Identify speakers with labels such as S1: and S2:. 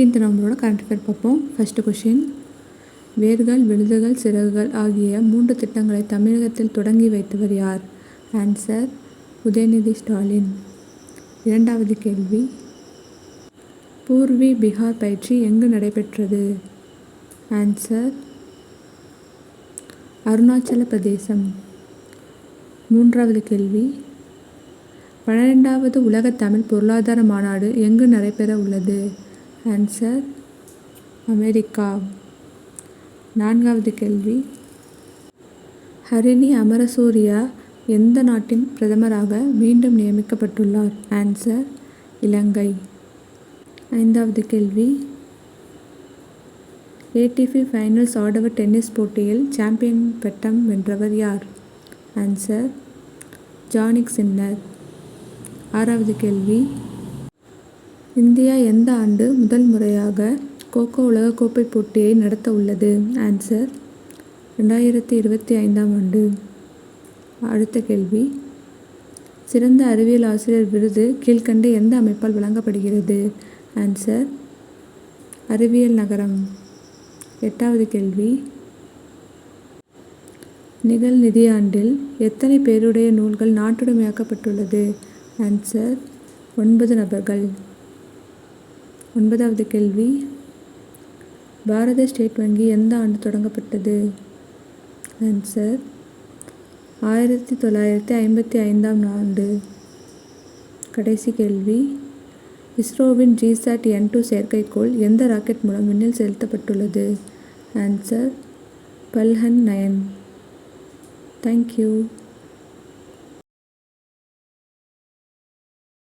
S1: 19th நவம்பரோட current affair பார்ப்போம். First question, வேர்கள், விழுதுகள், சிறகுகள் ஆகிய 3 திட்டங்களை தமிழகத்தில் தொடங்கி வைத்தவர் யார்? ஆன்சர், உதயநிதி ஸ்டாலின். இரண்டாவது கேள்வி, பூர்வி பிகார் பயிற்சி எங்கு நடைபெற்றது? ஆன்சர், அருணாச்சல பிரதேசம். மூன்றாவது கேள்வி, 12வது உலக தமிழ் பொருளாதார மாநாடு எங்கு நடைபெற உள்ளது? Answer, America. நான்காவது கேள்வி, ஹரிணி அமரசூரியா எந்த நாட்டின் பிரதமராக மீண்டும் நியமிக்கப்பட்டுள்ளார்? ஆன்சர், இலங்கை. ஐந்தாவது கேள்வி, ஏடிபி ஃபைனல்ஸ் ஆடவர் டென்னிஸ் போட்டியில் சாம்பியன் பட்டம் வென்றவர் யார்? Answer, Jannik Sinner. ஆறாவது கேள்வி, இந்தியா எந்த ஆண்டு முதல் முறையாக கோகோ உலகக்கோப்பை போட்டியை நடத்த உள்ளது? ஆன்சர், 2025ஆம் ஆண்டு. அடுத்த கேள்வி, சிறந்த அறிவியல் ஆசிரியர் விருது கீழ்க்கண்ட எந்த அமைப்பால் வழங்கப்படுகிறது? ஆன்சர், அறிவியல் நகரம். எட்டாவது கேள்வி, நிகழ் நிதியாண்டில் எத்தனை பேருடைய நூல்கள் நாட்டுடைமையாக்கப்பட்டுள்ளது? ஆன்சர், 9 நபர்கள். ஒன்பதாவது கேள்வி, பாரத ஸ்டேட் வங்கி எந்த ஆண்டு தொடங்கப்பட்டது? ஆன்சர், 1955ஆம் ஆண்டு. கடைசி கேள்வி, இஸ்ரோவின் GSAT-N2 செயற்கைக்கோள் எந்த ராக்கெட் மூலம் விண்ணில் செலுத்தப்பட்டுள்ளது? ஆன்சர், பல்ஹன் 9. தேங்க்யூ.